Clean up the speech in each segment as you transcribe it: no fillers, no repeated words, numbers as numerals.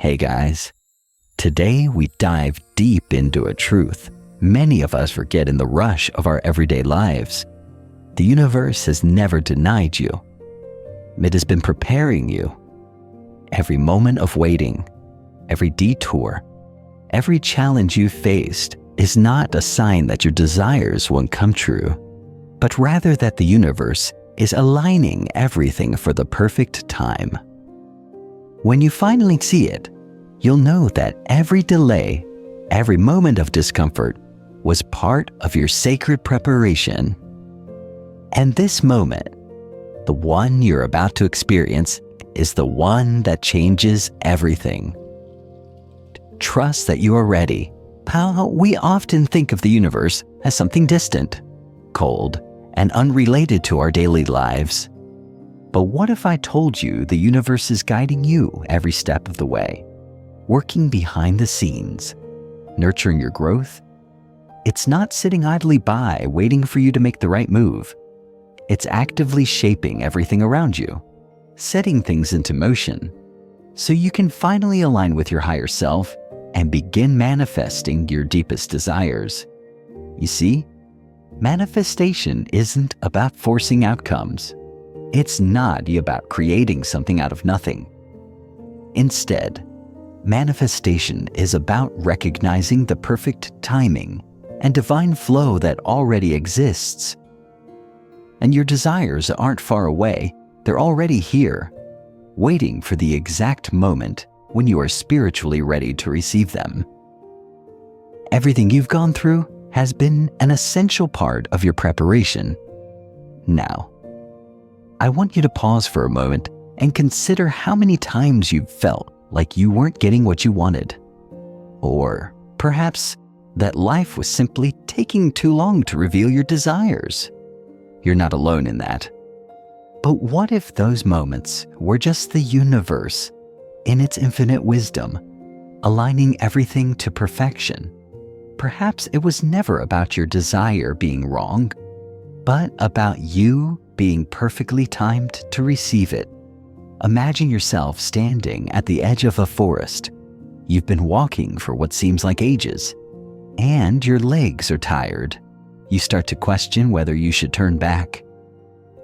Hey guys, today we dive deep into a truth many of us forget in the rush of our everyday lives. The universe has never denied you. It has been preparing you. Every moment of waiting, every detour, every challenge you faced is not a sign that your desires won't come true, but rather that the universe is aligning everything for the perfect time. When you finally see it, you'll know that every delay, every moment of discomfort was part of your sacred preparation. And this moment, the one you're about to experience, is the one that changes everything. Trust that you are ready. How we often think of the universe as something distant, cold, and unrelated to our daily lives. But what if I told you the universe is guiding you every step of the way, working behind the scenes, nurturing your growth? It's not sitting idly by waiting for you to make the right move. It's actively shaping everything around you, setting things into motion, so you can finally align with your higher self and begin manifesting your deepest desires. You see, manifestation isn't about forcing outcomes. It's not about creating something out of nothing. Instead, manifestation is about recognizing the perfect timing and divine flow that already exists. And your desires aren't far away, they're already here, waiting for the exact moment when you are spiritually ready to receive them. Everything you've gone through has been an essential part of your preparation. Now, I want you to pause for a moment and consider how many times you've felt like you weren't getting what you wanted. Or perhaps that life was simply taking too long to reveal your desires. You're not alone in that. But what if those moments were just the universe, in its infinite wisdom, aligning everything to perfection? Perhaps it was never about your desire being wrong, but about you being perfectly timed to receive it. Imagine yourself standing at the edge of a forest. You've been walking for what seems like ages, and your legs are tired. You start to question whether you should turn back.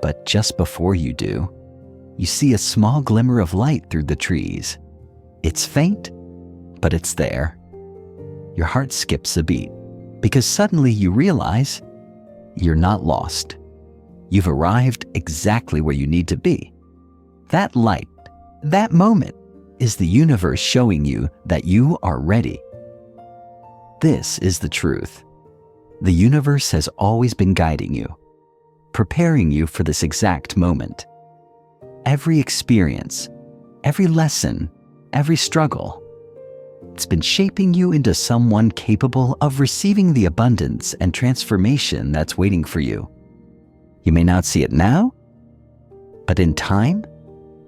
But just before you do, you see a small glimmer of light through the trees. It's faint, but it's there. Your heart skips a beat because suddenly you realize you're not lost. You've arrived exactly where you need to be. That light, that moment, is the universe showing you that you are ready. This is the truth. The universe has always been guiding you, preparing you for this exact moment. Every experience, every lesson, every struggle, it's been shaping you into someone capable of receiving the abundance and transformation that's waiting for you. You may not see it now, but in time,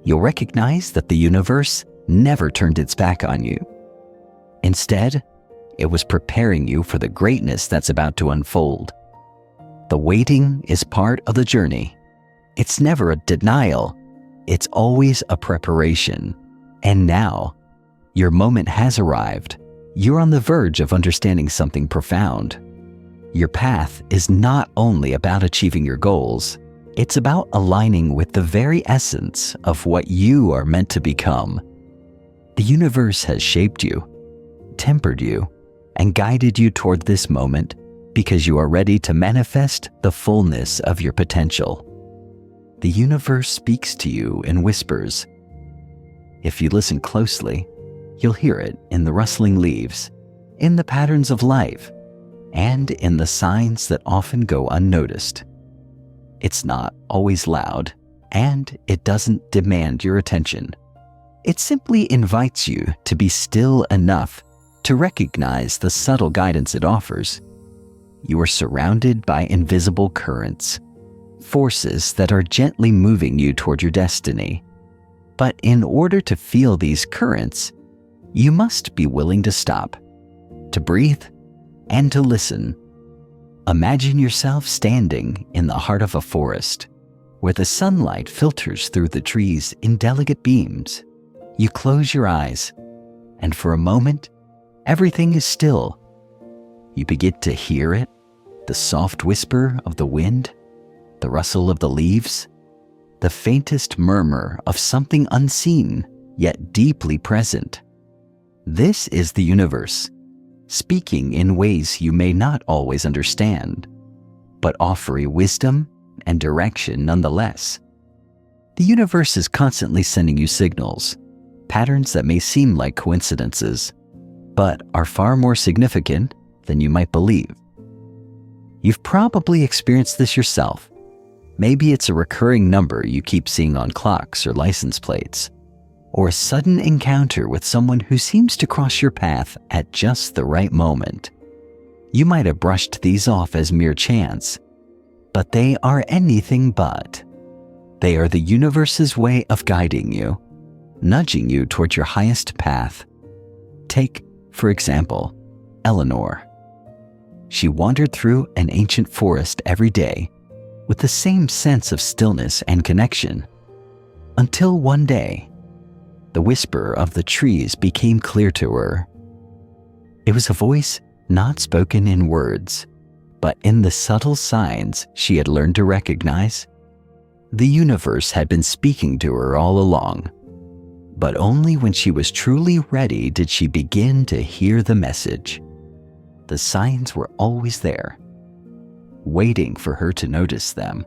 you'll recognize that the universe never turned its back on you. Instead, it was preparing you for the greatness that's about to unfold. The waiting is part of the journey. It's never a denial. It's always a preparation. And now, your moment has arrived. You're on the verge of understanding something profound. Your path is not only about achieving your goals, it's about aligning with the very essence of what you are meant to become. The universe has shaped you, tempered you, and guided you toward this moment because you are ready to manifest the fullness of your potential. The universe speaks to you in whispers. If you listen closely, you'll hear it in the rustling leaves, in the patterns of life, and in the signs that often go unnoticed. It's not always loud, and it doesn't demand your attention. It simply invites you to be still enough to recognize the subtle guidance it offers. You are surrounded by invisible currents, forces that are gently moving you toward your destiny. But in order to feel these currents, you must be willing to stop, to breathe, and to listen. Imagine yourself standing in the heart of a forest, where the sunlight filters through the trees in delicate beams. You close your eyes, and for a moment, everything is still. You begin to hear it, the soft whisper of the wind, the rustle of the leaves, the faintest murmur of something unseen yet deeply present. This is the universe, speaking in ways you may not always understand, but offering wisdom and direction nonetheless. The universe is constantly sending you signals, patterns that may seem like coincidences, but are far more significant than you might believe. You've probably experienced this yourself. Maybe it's a recurring number you keep seeing on clocks or license plates, or a sudden encounter with someone who seems to cross your path at just the right moment. You might have brushed these off as mere chance, but they are anything but. They are the universe's way of guiding you, nudging you toward your highest path. Take, for example, Eleanor. She wandered through an ancient forest every day with the same sense of stillness and connection, until one day, the whisper of the trees became clear to her. It was a voice not spoken in words, but in the subtle signs she had learned to recognize. The universe had been speaking to her all along, but only when she was truly ready did she begin to hear the message. The signs were always there, waiting for her to notice them,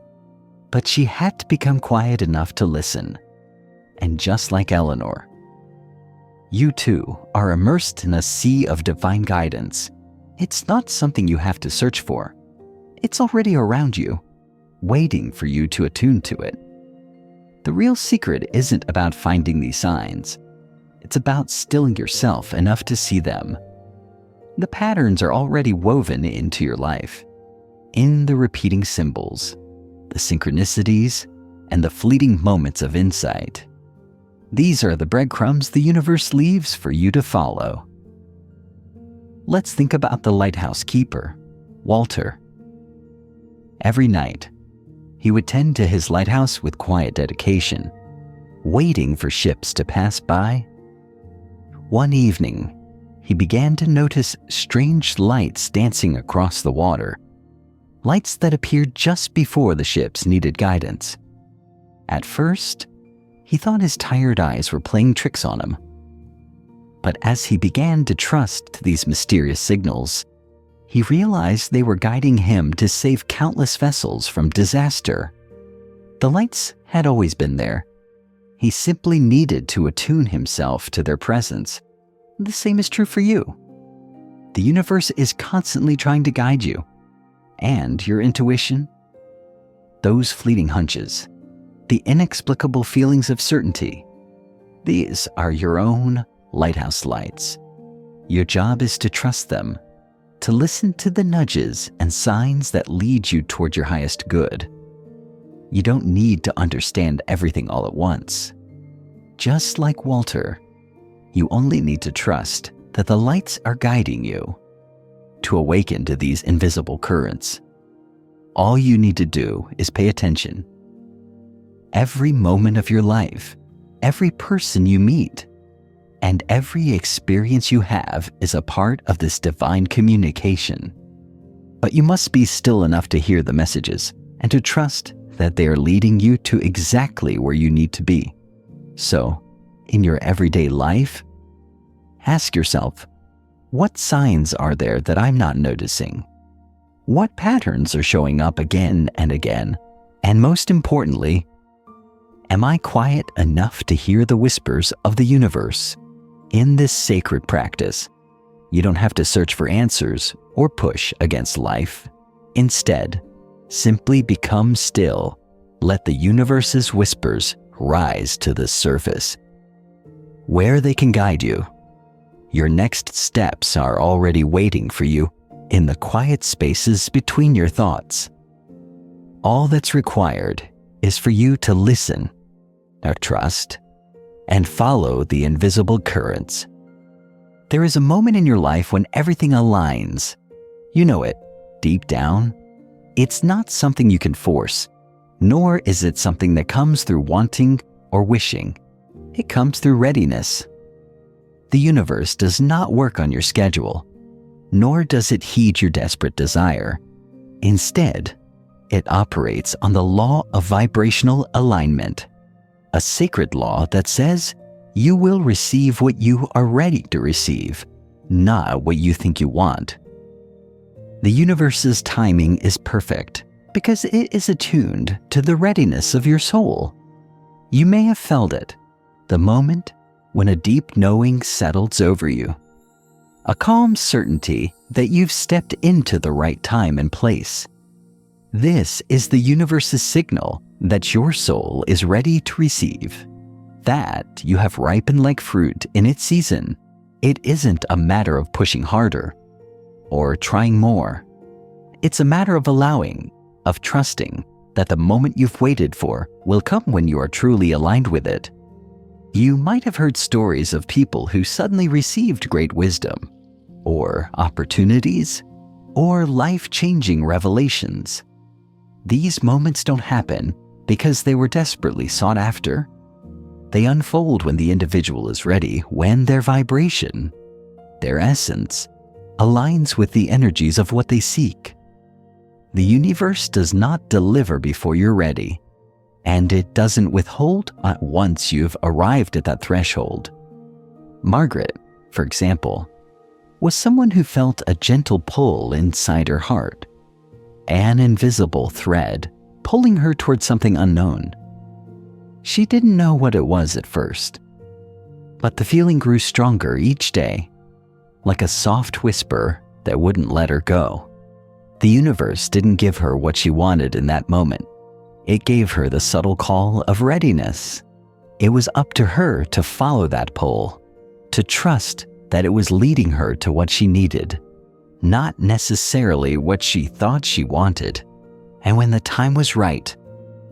but she had to become quiet enough to listen. And just like Eleanor, you too are immersed in a sea of divine guidance. It's not something you have to search for. It's already around you, waiting for you to attune to it. The real secret isn't about finding these signs. It's about stilling yourself enough to see them. The patterns are already woven into your life, in the repeating symbols, the synchronicities, and the fleeting moments of insight. These are the breadcrumbs the universe leaves for you to follow. Let's think about the lighthouse keeper, Walter. Every night, he would tend to his lighthouse with quiet dedication, waiting for ships to pass by. One evening, he began to notice strange lights dancing across the water, lights that appeared just before the ships needed guidance. At first, he thought his tired eyes were playing tricks on him. But as he began to trust these mysterious signals, he realized they were guiding him to save countless vessels from disaster. The lights had always been there. He simply needed to attune himself to their presence. The same is true for you. The universe is constantly trying to guide you, and your intuition, those fleeting hunches, the inexplicable feelings of certainty. These are your own lighthouse lights. Your job is to trust them, to listen to the nudges and signs that lead you toward your highest good. You don't need to understand everything all at once. Just like Walter, you only need to trust that the lights are guiding you. To awaken to these invisible currents, all you need to do is pay attention. Every moment of your life, every person you meet, and every experience you have is a part of this divine communication. But you must be still enough to hear the messages and to trust that they are leading you to exactly where you need to be. So, in your everyday life, ask yourself, what signs are there that I'm not noticing? What patterns are showing up again and again? And most importantly, am I quiet enough to hear the whispers of the universe? In this sacred practice, you don't have to search for answers or push against life. Instead, simply become still. Let the universe's whispers rise to the surface, where they can guide you. Your next steps are already waiting for you in the quiet spaces between your thoughts. All that's required is for you to listen, or trust, and follow the invisible currents. There is a moment in your life when everything aligns. You know it, deep down. It's not something you can force, nor is it something that comes through wanting or wishing. It comes through readiness. The universe does not work on your schedule, nor does it heed your desperate desire. Instead, it operates on the law of vibrational alignment, a sacred law that says you will receive what you are ready to receive, not what you think you want. The universe's timing is perfect because it is attuned to the readiness of your soul. You may have felt it, the moment when a deep knowing settles over you, a calm certainty that you've stepped into the right time and place. This is the universe's signal that your soul is ready to receive, that you have ripened like fruit in its season. It isn't a matter of pushing harder or trying more. It's a matter of allowing, of trusting that the moment you've waited for will come when you are truly aligned with it. You might have heard stories of people who suddenly received great wisdom, or opportunities, or life-changing revelations. These moments don't happen because they were desperately sought after. They unfold when the individual is ready, when their vibration, their essence, aligns with the energies of what they seek. The universe does not deliver before you're ready, and it doesn't withhold once you've arrived at that threshold. Margaret, for example, was someone who felt a gentle pull inside her heart, an invisible thread pulling her towards something unknown. She didn't know what it was at first, but the feeling grew stronger each day, like a soft whisper that wouldn't let her go. The universe didn't give her what she wanted in that moment. It gave her the subtle call of readiness. It was up to her to follow that pull, to trust that it was leading her to what she needed, not necessarily what she thought she wanted. And when the time was right,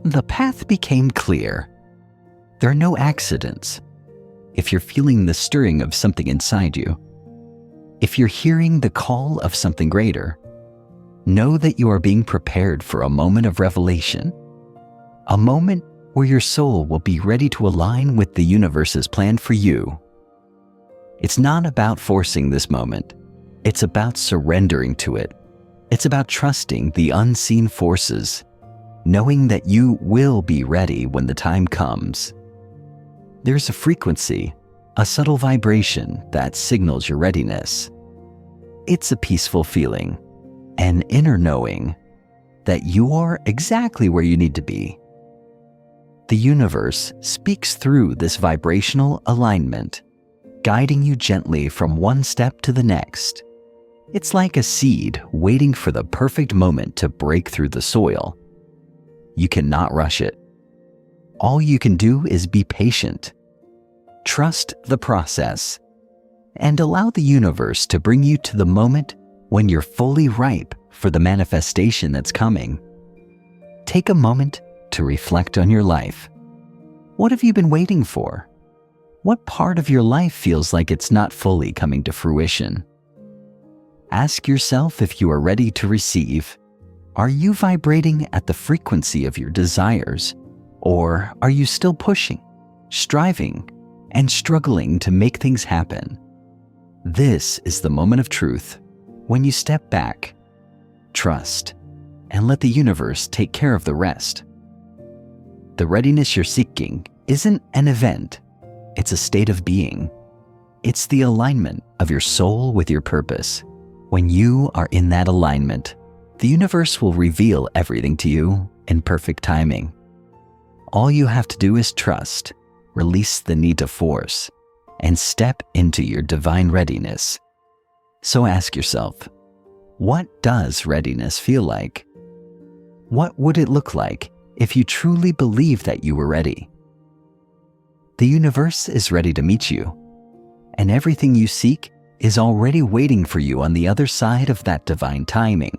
the path became clear. There are no accidents. If you're feeling the stirring of something inside you, if you're hearing the call of something greater, know that you are being prepared for a moment of revelation, a moment where your soul will be ready to align with the universe's plan for you. It's not about forcing this moment. It's about surrendering to it. It's about trusting the unseen forces, knowing that you will be ready when the time comes. There's a frequency, a subtle vibration that signals your readiness. It's a peaceful feeling, an inner knowing that you are exactly where you need to be. The universe speaks through this vibrational alignment, guiding you gently from one step to the next. It's like a seed waiting for the perfect moment to break through the soil. You cannot rush it. All you can do is be patient. Trust the process and allow the universe to bring you to the moment when you're fully ripe for the manifestation that's coming. Take a moment to reflect on your life. What have you been waiting for? What part of your life feels like it's not fully coming to fruition? Ask yourself if you are ready to receive. Are you vibrating at the frequency of your desires? Or are you still pushing, striving, and struggling to make things happen? This is the moment of truth, when you step back, trust, and let the universe take care of the rest. The readiness you're seeking isn't an event, it's a state of being. It's the alignment of your soul with your purpose. When you are in that alignment, the universe will reveal everything to you in perfect timing. All you have to do is trust, release the need to force, and step into your divine readiness. So ask yourself, what does readiness feel like? What would it look like if you truly believed that you were ready? The universe is ready to meet you, and everything you seek is already waiting for you on the other side of that divine timing.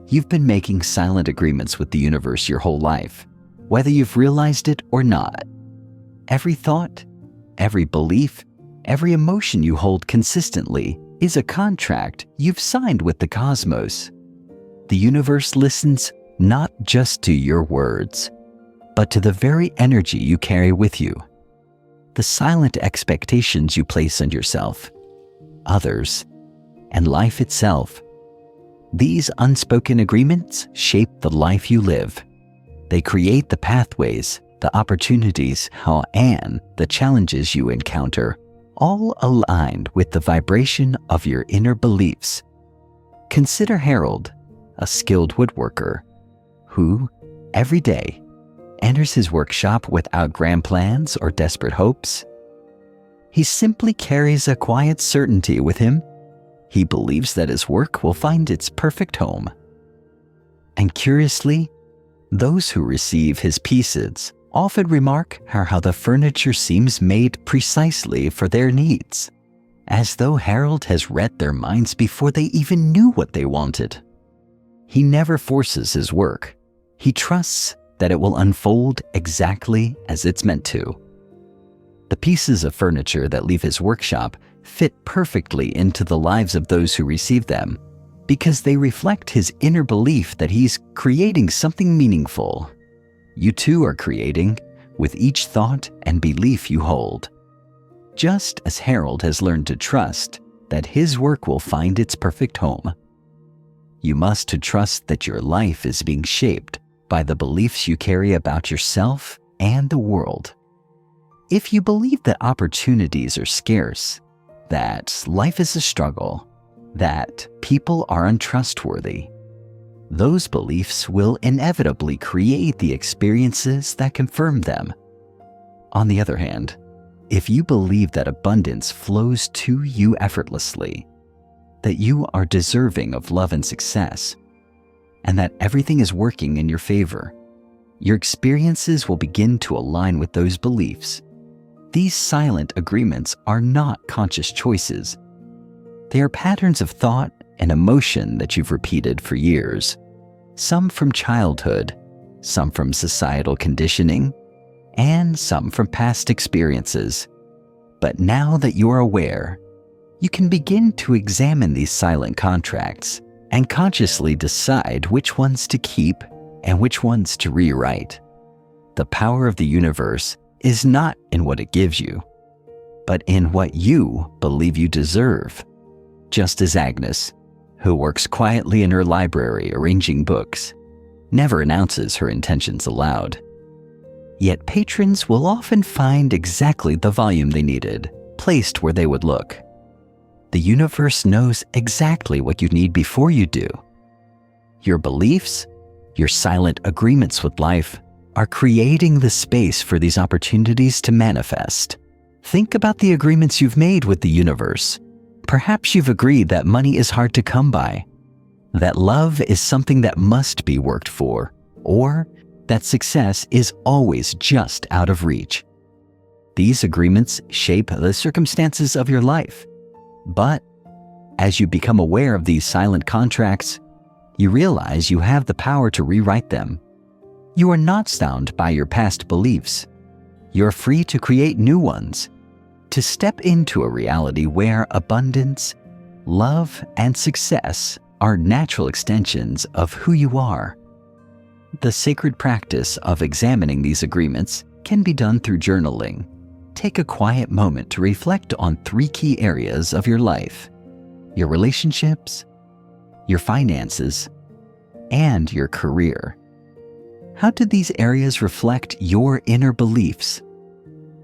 You've been making silent agreements with the universe your whole life, whether you've realized it or not. Every thought, every belief, every emotion you hold consistently is a contract you've signed with the cosmos. The universe listens not just to your words, but to the very energy you carry with you. the silent expectations you place on yourself, others, and life itself. These unspoken agreements shape the life you live. They create the pathways, the opportunities, and the challenges you encounter, all aligned with the vibration of your inner beliefs. Consider Harold, a skilled woodworker, who, every day, enters his workshop without grand plans or desperate hopes. He simply carries a quiet certainty with him. He believes that his work will find its perfect home. And curiously, those who receive his pieces often remark how the furniture seems made precisely for their needs, as though Harold has read their minds before they even knew what they wanted. He never forces his work. He trusts that it will unfold exactly as it's meant to. The pieces of furniture that leave his workshop fit perfectly into the lives of those who receive them, because they reflect his inner belief that he's creating something meaningful. You too are creating with each thought and belief you hold. Just as Harold has learned to trust that his work will find its perfect home, you must to trust that your life is being shaped by the beliefs you carry about yourself and the world. If you believe that opportunities are scarce, that life is a struggle, that people are untrustworthy, those beliefs will inevitably create the experiences that confirm them. On the other hand, if you believe that abundance flows to you effortlessly, that you are deserving of love and success, and that everything is working in your favor, your experiences will begin to align with those beliefs. These silent agreements are not conscious choices. They are patterns of thought and emotion that you've repeated for years, some from childhood, some from societal conditioning, and some from past experiences. But now that you're aware, you can begin to examine these silent contracts and consciously decide which ones to keep and which ones to rewrite. The power of the universe is not in what it gives you, but in what you believe you deserve. Just as Agnes, who works quietly in her library arranging books, never announces her intentions aloud. Yet patrons will often find exactly the volume they needed, placed where they would look. The universe knows exactly what you need before you do. Your beliefs, your silent agreements with life, are creating the space for these opportunities to manifest. Think about the agreements you've made with the universe. Perhaps you've agreed that money is hard to come by, that love is something that must be worked for, or that success is always just out of reach. These agreements shape the circumstances of your life. But as you become aware of these silent contracts, you realize you have the power to rewrite them. You are not bound by your past beliefs. You're free to create new ones, to step into a reality where abundance, love, and success are natural extensions of who you are. The sacred practice of examining these agreements can be done through journaling. Take a quiet moment to reflect on 3 key areas of your life: your relationships, your finances, and your career. How do these areas reflect your inner beliefs?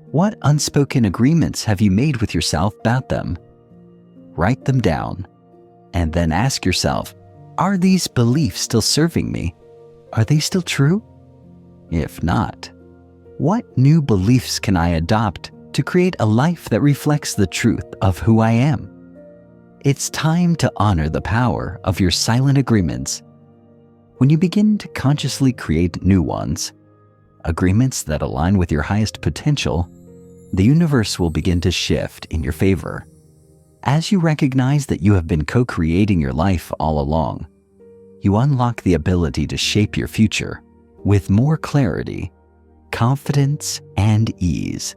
What unspoken agreements have you made with yourself about them? Write them down, and then ask yourself, are these beliefs still serving me? Are they still true? If not, what new beliefs can I adopt to create a life that reflects the truth of who I am? It's time to honor the power of your silent agreements. When you begin to consciously create new ones, agreements that align with your highest potential, the universe will begin to shift in your favor. As you recognize that you have been co-creating your life all along, you unlock the ability to shape your future with more clarity, confidence, and ease.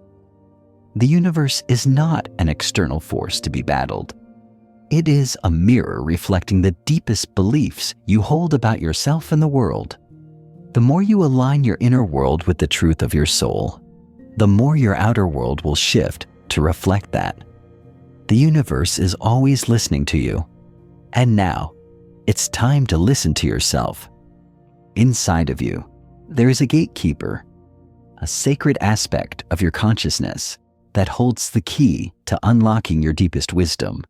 The universe is not an external force to be battled. It is a mirror reflecting the deepest beliefs you hold about yourself and the world. The more you align your inner world with the truth of your soul, the more your outer world will shift to reflect that. The universe is always listening to you. And now, it's time to listen to yourself. Inside of you, there is a gatekeeper, a sacred aspect of your consciousness that holds the key to unlocking your deepest wisdom.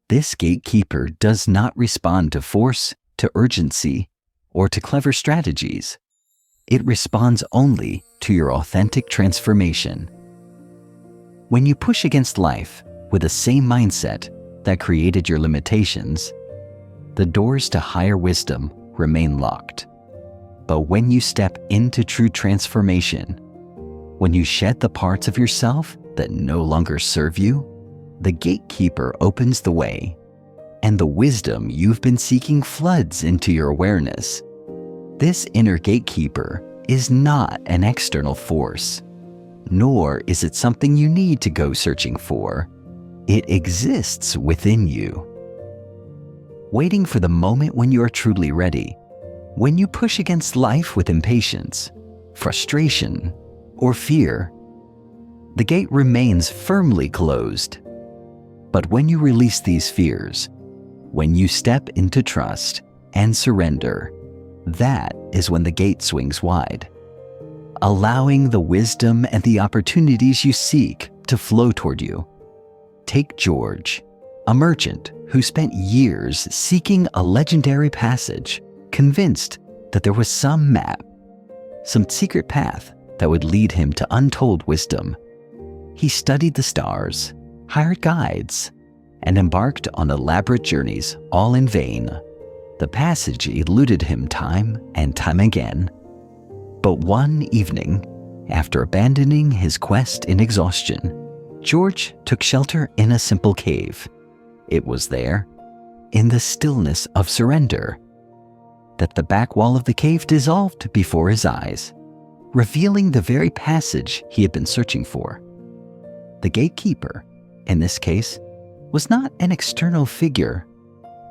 This gatekeeper does not respond to force, to urgency, or to clever strategies. It responds only to your authentic transformation. When you push against life with the same mindset that created your limitations, the doors to higher wisdom remain locked. But when you step into true transformation, when you shed the parts of yourself that no longer serve you, the gatekeeper opens the way, and the wisdom you've been seeking floods into your awareness. This inner gatekeeper is not an external force, nor is it something you need to go searching for. It exists within you, waiting for the moment when you are truly ready. When you push against life with impatience, frustration, or fear, the gate remains firmly closed. But when you release these fears, when you step into trust and surrender, that is when the gate swings wide, allowing the wisdom and the opportunities you seek to flow toward you. Take George, a merchant who spent years seeking a legendary passage, convinced that there was some map, some secret path that would lead him to untold wisdom. He studied the stars, hired guides, and embarked on elaborate journeys, all in vain. The passage eluded him time and time again. But one evening, after abandoning his quest in exhaustion, George took shelter in a simple cave. It was there, in the stillness of surrender, that the back wall of the cave dissolved before his eyes, revealing the very passage he had been searching for. The gatekeeper, in this case, was not an external figure,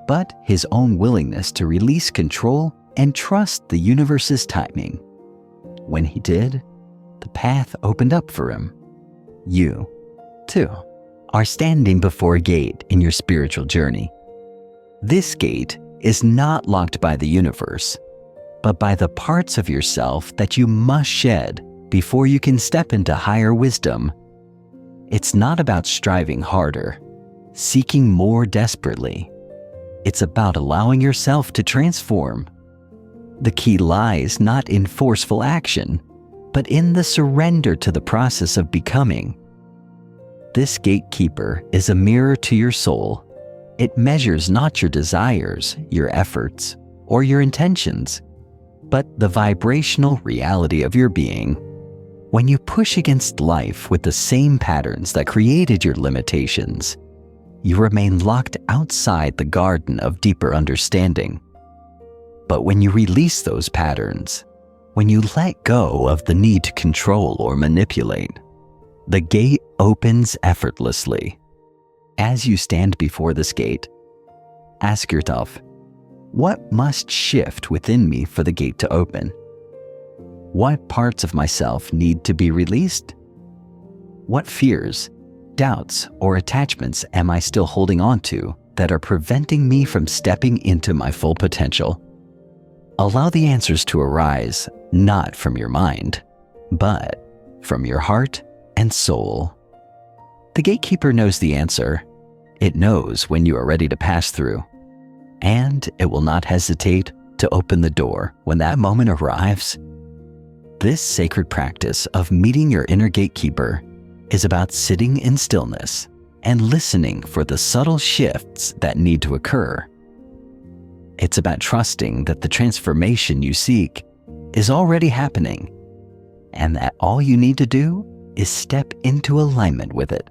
but his own willingness to release control and trust the universe's timing. When he did, the path opened up for him. You, too, are standing before a gate in your spiritual journey. This gate is not locked by the universe, but by the parts of yourself that you must shed before you can step into higher wisdom. It's not about striving harder, seeking more desperately. It's about allowing yourself to transform. The key lies not in forceful action, but in the surrender to the process of becoming. This gatekeeper is a mirror to your soul. It measures not your desires, your efforts, or your intentions, but the vibrational reality of your being. When you push against life with the same patterns that created your limitations, you remain locked outside the garden of deeper understanding. But when you release those patterns, when you let go of the need to control or manipulate, the gate opens effortlessly. As you stand before this gate, ask yourself, what must shift within me for the gate to open? What parts of myself need to be released? What fears, doubts, or attachments am I still holding on to that are preventing me from stepping into my full potential? Allow the answers to arise not from your mind, but from your heart and soul. The gatekeeper knows the answer. It knows when you are ready to pass through, and it will not hesitate to open the door when that moment arrives. This sacred practice of meeting your inner gatekeeper is about sitting in stillness and listening for the subtle shifts that need to occur. It's about trusting that the transformation you seek is already happening, and that all you need to do is step into alignment with it.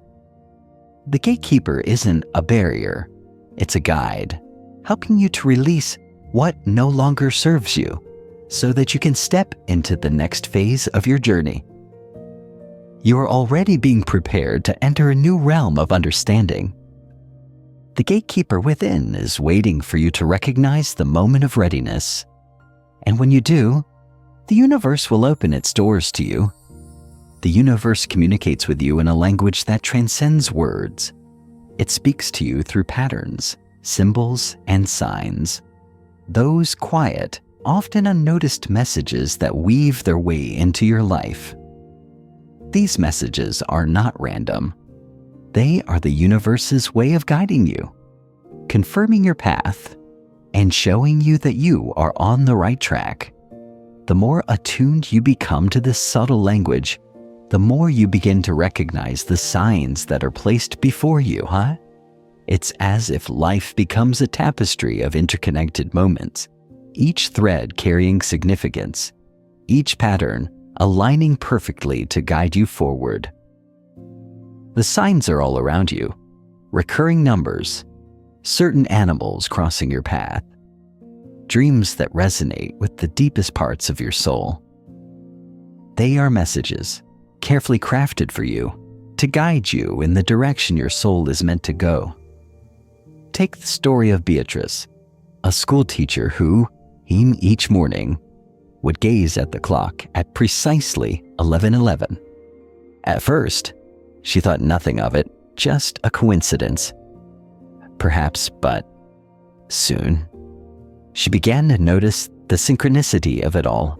The gatekeeper isn't a barrier, it's a guide, helping you to release what no longer serves you so that you can step into the next phase of your journey. You are already being prepared to enter a new realm of understanding. The gatekeeper within is waiting for you to recognize the moment of readiness. And when you do, the universe will open its doors to you. The universe communicates with you in a language that transcends words. It speaks to you through patterns, symbols, and signs. Those quiet, often unnoticed messages that weave their way into your life. These messages are not random. They are the universe's way of guiding you, confirming your path, and showing you that you are on the right track. The more attuned you become to this subtle language, the more you begin to recognize the signs that are placed before you, It's as if life becomes a tapestry of interconnected moments, each thread carrying significance, each pattern aligning perfectly to guide you forward. The signs are all around you, recurring numbers, certain animals crossing your path, dreams that resonate with the deepest parts of your soul. They are messages, carefully crafted for you, to guide you in the direction your soul is meant to go. Take the story of Beatrice, a school teacher who, each morning, would gaze at the clock at precisely 11:11. At first, she thought nothing of it, just a coincidence. Perhaps, but soon, she began to notice the synchronicity of it all.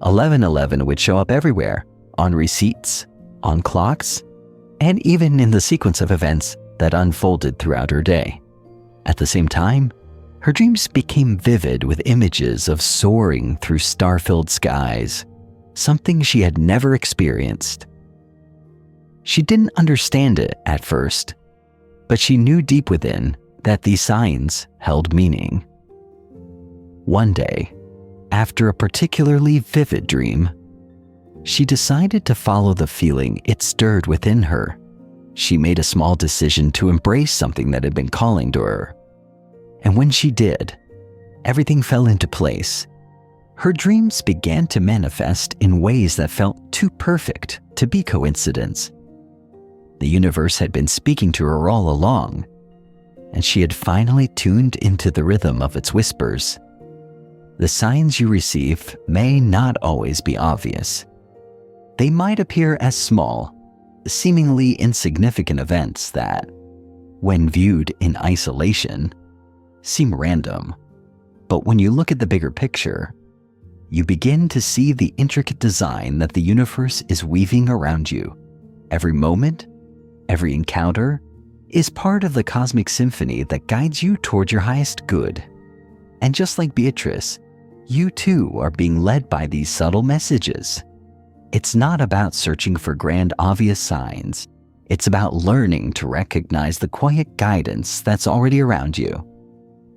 11:11 would show up everywhere, on receipts, on clocks, and even in the sequence of events that unfolded throughout her day. At the same time, her dreams became vivid with images of soaring through star-filled skies, something she had never experienced. She didn't understand it at first, but she knew deep within that these signs held meaning. One day, after a particularly vivid dream, she decided to follow the feeling it stirred within her. She made a small decision to embrace something that had been calling to her. And when she did, everything fell into place. Her dreams began to manifest in ways that felt too perfect to be coincidence. The universe had been speaking to her all along, and she had finally tuned into the rhythm of its whispers. The signs you receive may not always be obvious. They might appear as small, seemingly insignificant events that, when viewed in isolation, seem random. But when you look at the bigger picture, you begin to see the intricate design that the universe is weaving around you. Every moment, every encounter, is part of the cosmic symphony that guides you toward your highest good. And just like Beatrice, you too are being led by these subtle messages. It's not about searching for grand, obvious signs. It's about learning to recognize the quiet guidance that's already around you.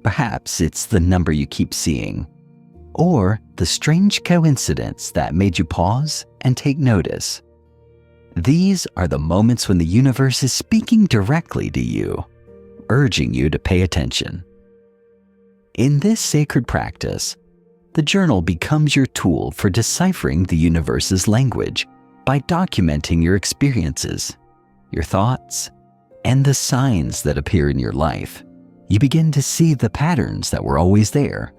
Perhaps it's the number you keep seeing, or the strange coincidence that made you pause and take notice. These are the moments when the universe is speaking directly to you, urging you to pay attention. In this sacred practice, the journal becomes your tool for deciphering the universe's language by documenting your experiences, your thoughts, and the signs that appear in your life. You begin to see the patterns that were always there.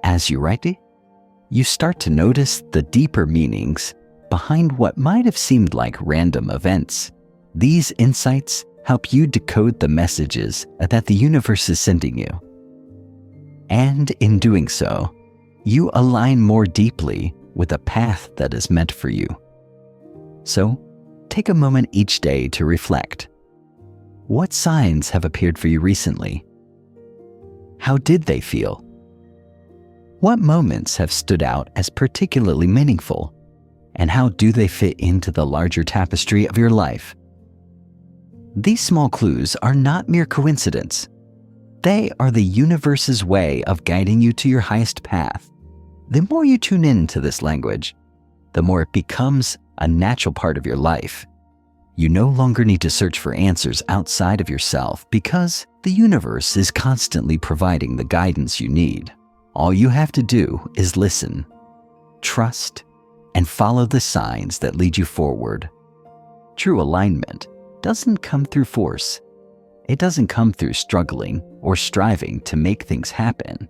As you write it, you start to notice the deeper meanings behind what might have seemed like random events. These insights help you decode the messages that the universe is sending you. And in doing so, you align more deeply with a path that is meant for you. So, take a moment each day to reflect. What signs have appeared for you recently? How did they feel? What moments have stood out as particularly meaningful? And how do they fit into the larger tapestry of your life? These small clues are not mere coincidence. They are the universe's way of guiding you to your highest path. The more you tune into this language, the more it becomes a natural part of your life. You no longer need to search for answers outside of yourself because the universe is constantly providing the guidance you need. All you have to do is listen, trust, and follow the signs that lead you forward. True alignment doesn't come through force. It doesn't come through struggling or striving to make things happen.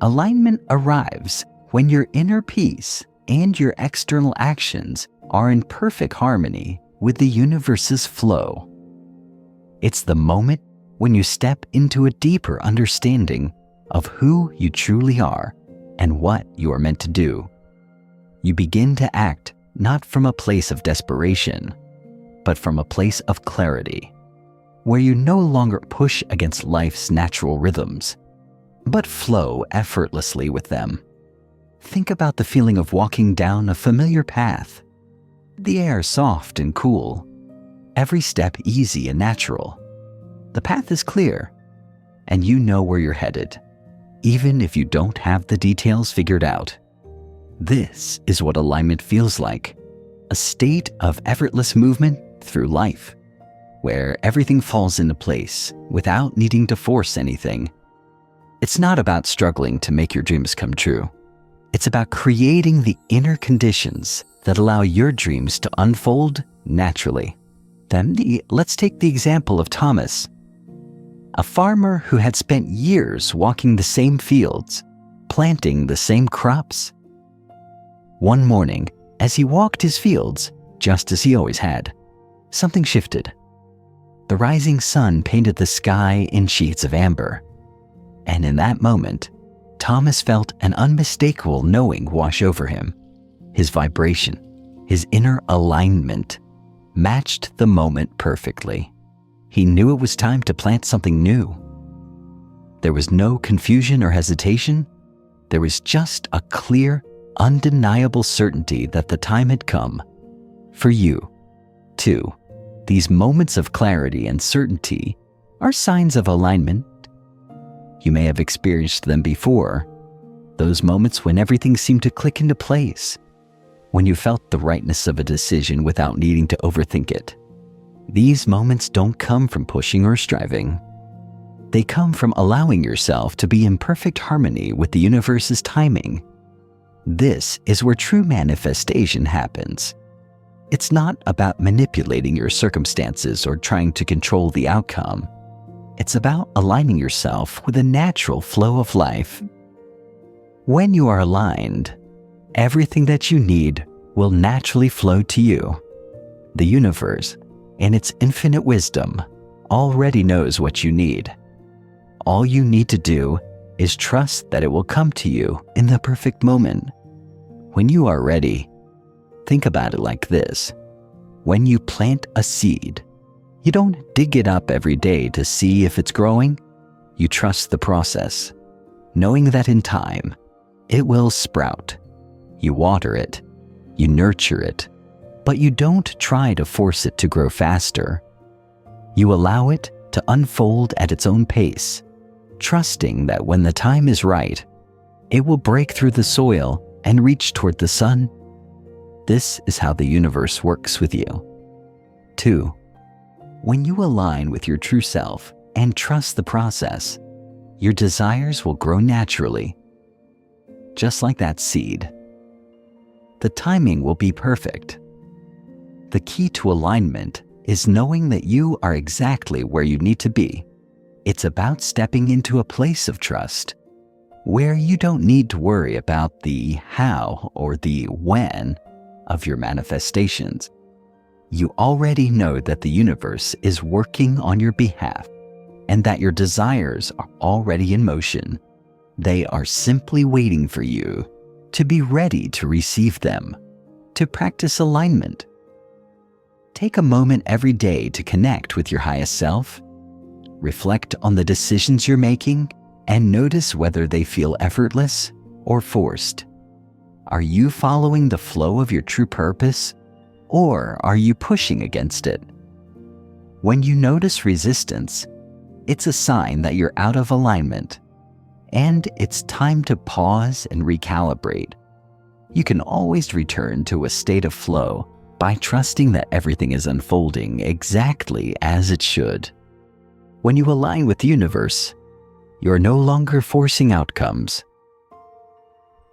Alignment arrives when your inner peace and your external actions are in perfect harmony with the universe's flow. It's the moment when you step into a deeper understanding of who you truly are and what you are meant to do. You begin to act not from a place of desperation, but from a place of clarity, where you no longer push against life's natural rhythms, but flow effortlessly with them. Think about the feeling of walking down a familiar path. The air soft and cool, every step easy and natural. The path is clear, and you know where you're headed, even if you don't have the details figured out. This is what alignment feels like, a state of effortless movement through life, where everything falls into place without needing to force anything. It's not about struggling to make your dreams come true. It's about creating the inner conditions that allow your dreams to unfold naturally. Then let's take the example of Thomas, a farmer who had spent years walking the same fields, planting the same crops. One morning, as he walked his fields, just as he always had, something shifted. The rising sun painted the sky in sheets of amber, and in that moment, Thomas felt an unmistakable knowing wash over him. His vibration, his inner alignment, matched the moment perfectly. He knew it was time to plant something new. There was no confusion or hesitation. There was just a clear, undeniable certainty that the time had come. For you, too, these moments of clarity and certainty are signs of alignment. You may have experienced them before, those moments when everything seemed to click into place, when you felt the rightness of a decision without needing to overthink it. These moments don't come from pushing or striving. They come from allowing yourself to be in perfect harmony with the universe's timing. This is where true manifestation happens. It's not about manipulating your circumstances or trying to control the outcome. It's about aligning yourself with the natural flow of life. When you are aligned, everything that you need will naturally flow to you. The universe, in its infinite wisdom, already knows what you need. All you need to do is trust that it will come to you in the perfect moment. When you are ready, think about it like this. When you plant a seed, you don't dig it up every day to see if it's growing. You trust the process, knowing that in time, it will sprout. You water it, you nurture it, but you don't try to force it to grow faster. You allow it to unfold at its own pace, trusting that when the time is right, it will break through the soil and reach toward the sun. This is how the universe works with you. 2. When you align with your true self and trust the process, your desires will grow naturally, just like that seed. The timing will be perfect. The key to alignment is knowing that you are exactly where you need to be. It's about stepping into a place of trust, where you don't need to worry about the how or the when of your manifestations. You already know that the universe is working on your behalf and that your desires are already in motion. They are simply waiting for you to be ready to receive them, to practice alignment. Take a moment every day to connect with your highest self. Reflect on the decisions you're making and notice whether they feel effortless or forced. Are you following the flow of your true purpose, or are you pushing against it? When you notice resistance, it's a sign that you're out of alignment, and it's time to pause and recalibrate. You can always return to a state of flow by trusting that everything is unfolding exactly as it should. When you align with the universe, you're no longer forcing outcomes.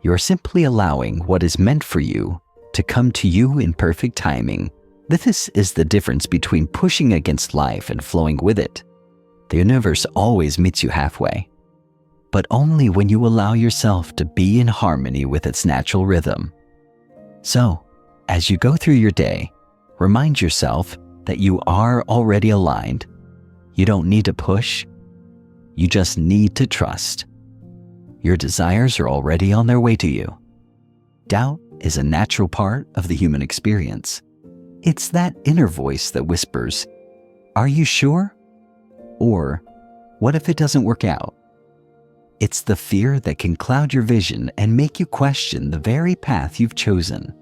You're simply allowing what is meant for you to come to you in perfect timing. This is the difference between pushing against life and flowing with it. The universe always meets you halfway, but only when you allow yourself to be in harmony with its natural rhythm. So, As you go through your day, remind yourself that you are already aligned. You don't need to push. You just need to trust. Your desires are already on their way to you. Doubt is a natural part of the human experience. It's that inner voice that whispers, "Are you sure?" Or, "What if it doesn't work out?" It's the fear that can cloud your vision and make you question the very path you've chosen.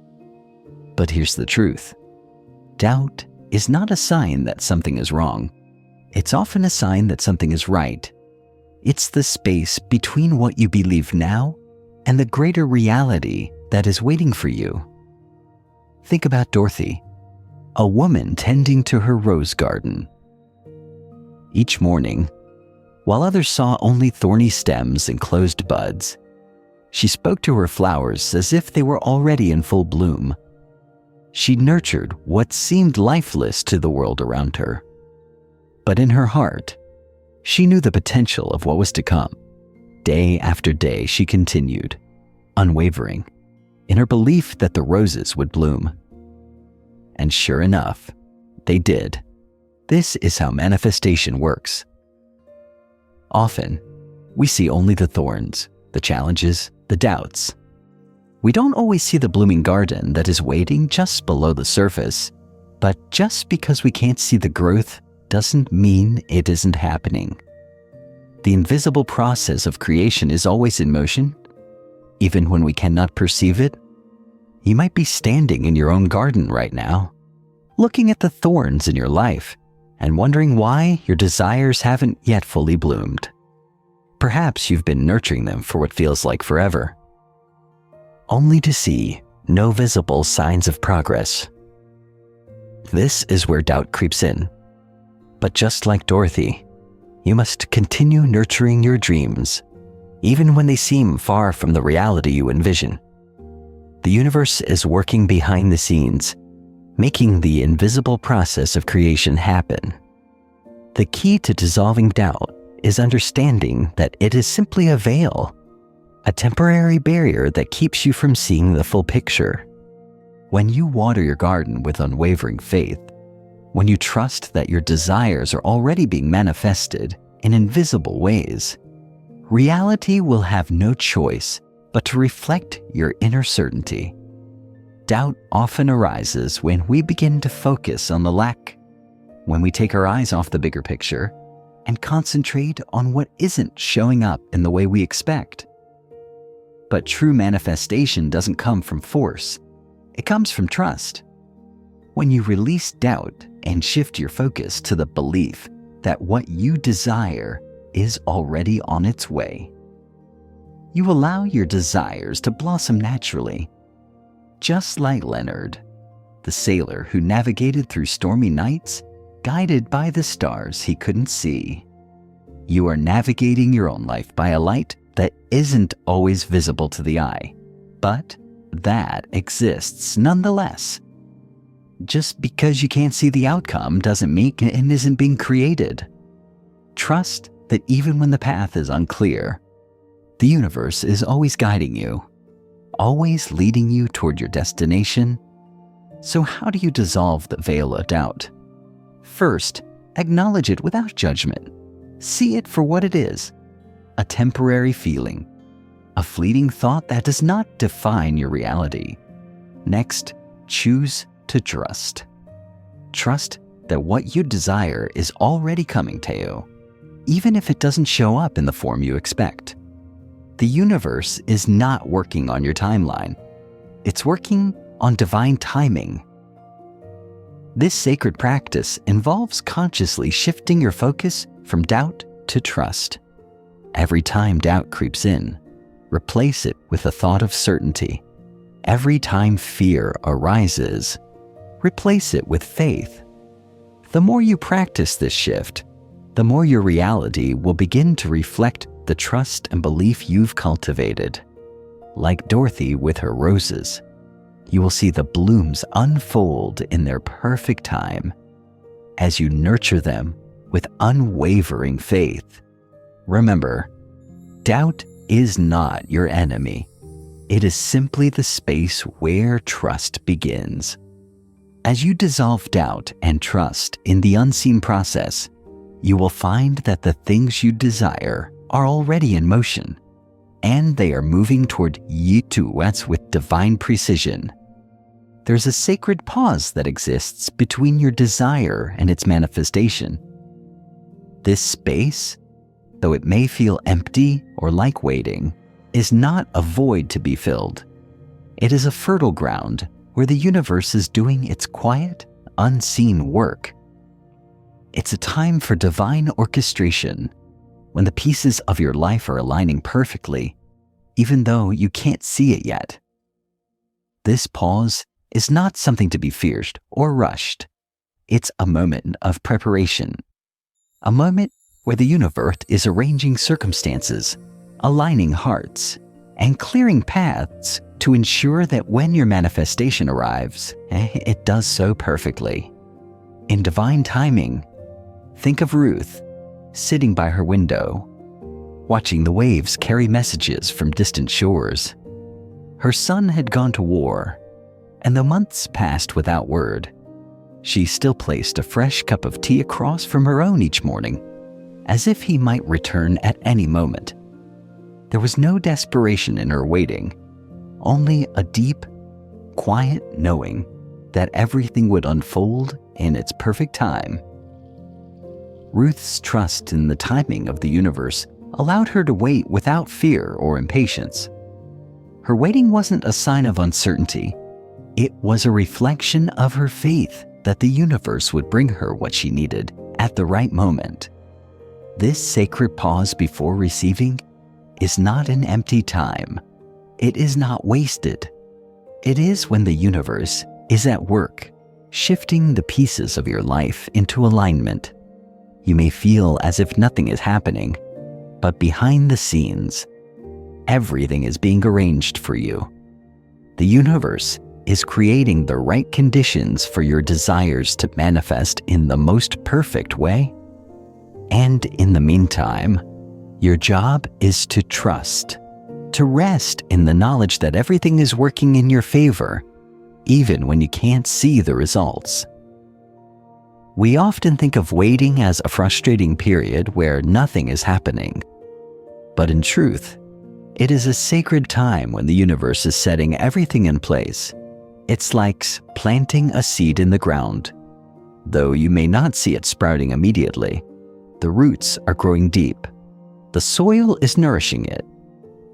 But here's the truth. Doubt is not a sign that something is wrong. It's often a sign that something is right. It's the space between what you believe now and the greater reality that is waiting for you. Think about Dorothy, a woman tending to her rose garden. Each morning, while others saw only thorny stems and closed buds, she spoke to her flowers as if they were already in full bloom. She nurtured what seemed lifeless to the world around her. But in her heart, she knew the potential of what was to come. Day after day, she continued, unwavering, in her belief that the roses would bloom. And sure enough, they did. This is how manifestation works. Often, we see only the thorns, the challenges, the doubts. We don't always see the blooming garden that is waiting just below the surface. But just because we can't see the growth doesn't mean it isn't happening. The invisible process of creation is always in motion, even when we cannot perceive it. You might be standing in your own garden right now, looking at the thorns in your life and wondering why your desires haven't yet fully bloomed. Perhaps you've been nurturing them for what feels like forever, only to see no visible signs of progress. This is where doubt creeps in. But just like Dorothy, you must continue nurturing your dreams, even when they seem far from the reality you envision. The universe is working behind the scenes, making the invisible process of creation happen. The key to dissolving doubt is understanding that it is simply a veil, a temporary barrier that keeps you from seeing the full picture. When you water your garden with unwavering faith, when you trust that your desires are already being manifested in invisible ways, reality will have no choice but to reflect your inner certainty. Doubt often arises when we begin to focus on the lack, when we take our eyes off the bigger picture and concentrate on what isn't showing up in the way we expect. But true manifestation doesn't come from force. It comes from trust. When you release doubt and shift your focus to the belief that what you desire is already on its way, you allow your desires to blossom naturally. Just like Leonard, the sailor who navigated through stormy nights, guided by the stars he couldn't see. You are navigating your own life by a light that isn't always visible to the eye, but that exists nonetheless. Just because you can't see the outcome doesn't mean it isn't being created. Trust that even when the path is unclear, the universe is always guiding you, always leading you toward your destination. So how do you dissolve the veil of doubt? First, acknowledge it without judgment. See it for what it is, a temporary feeling, a fleeting thought that does not define your reality. Next, choose to trust. Trust that what you desire is already coming to you, even if it doesn't show up in the form you expect. The universe is not working on your timeline. It's working on divine timing. This sacred practice involves consciously shifting your focus from doubt to trust. Every time doubt creeps in, replace it with a thought of certainty. Every time fear arises, replace it with faith. The more you practice this shift, the more your reality will begin to reflect the trust and belief you've cultivated. Like Dorothy with her roses, you will see the blooms unfold in their perfect time as you nurture them with unwavering faith. Remember, doubt is not your enemy. It is simply the space where trust begins. As you dissolve doubt and trust in the unseen process, you will find that the things you desire are already in motion, and they are moving toward you with divine precision. There's a sacred pause that exists between your desire and its manifestation. This space, though it may feel empty or like waiting, is not a void to be filled. It is a fertile ground where the universe is doing its quiet, unseen work. It's a time for divine orchestration, when the pieces of your life are aligning perfectly, even though you can't see it yet. This pause is not something to be feared or rushed. It's a moment of preparation, a moment where the universe is arranging circumstances, aligning hearts, and clearing paths to ensure that when your manifestation arrives, it does so perfectly. In divine timing, think of Ruth sitting by her window, watching the waves carry messages from distant shores. Her son had gone to war, and the months passed without word. She still placed a fresh cup of tea across from her own each morning, as if he might return at any moment. There was no desperation in her waiting, only a deep, quiet knowing that everything would unfold in its perfect time. Ruth's trust in the timing of the universe allowed her to wait without fear or impatience. Her waiting wasn't a sign of uncertainty. It was a reflection of her faith that the universe would bring her what she needed at the right moment. This sacred pause before receiving is not an empty time. It is not wasted. It is when the universe is at work, shifting the pieces of your life into alignment. You may feel as if nothing is happening, but behind the scenes, everything is being arranged for you. The universe is creating the right conditions for your desires to manifest in the most perfect way. And in the meantime, your job is to trust, to rest in the knowledge that everything is working in your favor, even when you can't see the results. We often think of waiting as a frustrating period where nothing is happening. But in truth, it is a sacred time when the universe is setting everything in place. It's like planting a seed in the ground. Though you may not see it sprouting immediately, the roots are growing deep. The soil is nourishing it,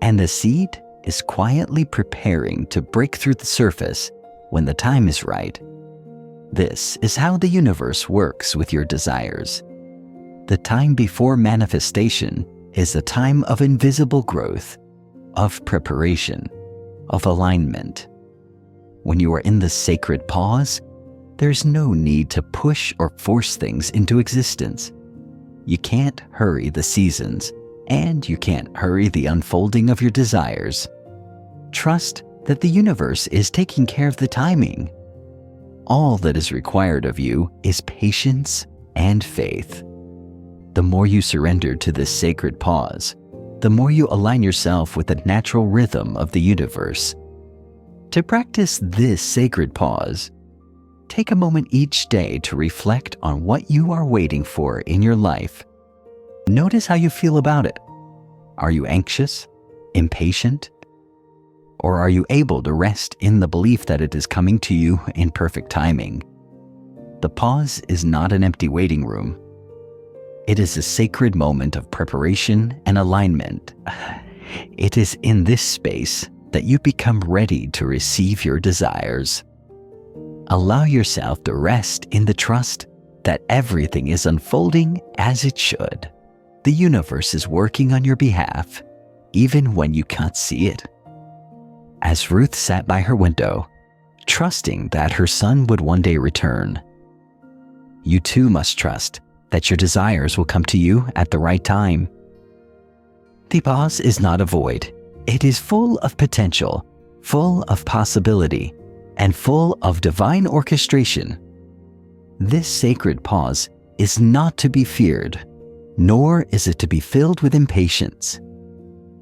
and the seed is quietly preparing to break through the surface when the time is right. This is how the universe works with your desires. The time before manifestation is a time of invisible growth, of preparation, of alignment. When you are in the sacred pause, there's no need to push or force things into existence. You can't hurry the seasons, and you can't hurry the unfolding of your desires. Trust that the universe is taking care of the timing. All that is required of you is patience and faith. The more you surrender to this sacred pause, the more you align yourself with the natural rhythm of the universe. To practice this sacred pause, take a moment each day to reflect on what you are waiting for in your life. Notice how you feel about it. Are you anxious, impatient, or are you able to rest in the belief that it is coming to you in perfect timing? The pause is not an empty waiting room. It is a sacred moment of preparation and alignment. It is in this space that you become ready to receive your desires. Allow yourself to rest in the trust that everything is unfolding as it should. The universe is working on your behalf, even when you can't see it. As Ruth sat by her window, trusting that her son would one day return, you too must trust that your desires will come to you at the right time. The pause is not a void. It is full of potential, full of possibility, and full of divine orchestration. This sacred pause is not to be feared, nor is it to be filled with impatience.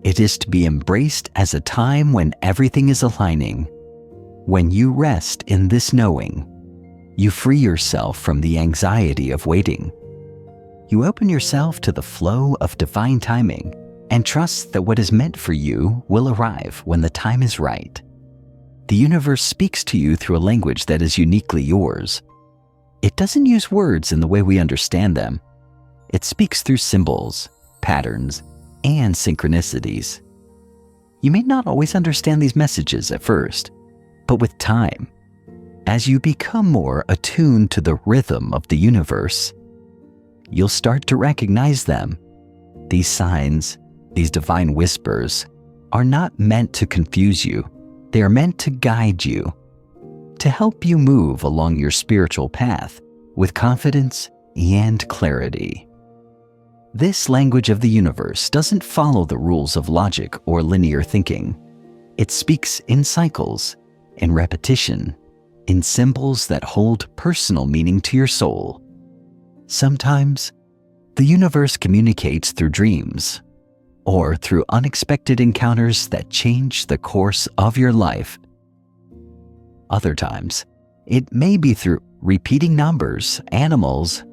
It is to be embraced as a time when everything is aligning. When you rest in this knowing, you free yourself from the anxiety of waiting. You open yourself to the flow of divine timing and trust that what is meant for you will arrive when the time is right. The universe speaks to you through a language that is uniquely yours. It doesn't use words in the way we understand them. It speaks through symbols, patterns, and synchronicities. You may not always understand these messages at first, but with time, as you become more attuned to the rhythm of the universe, you'll start to recognize them. These signs, these divine whispers, are not meant to confuse you. They are meant to guide you, to help you move along your spiritual path with confidence and clarity. This language of the universe doesn't follow the rules of logic or linear thinking. It speaks in cycles, in repetition, in symbols that hold personal meaning to your soul. Sometimes, the universe communicates through dreams, or through unexpected encounters that change the course of your life. Other times, it may be through repeating numbers, animals,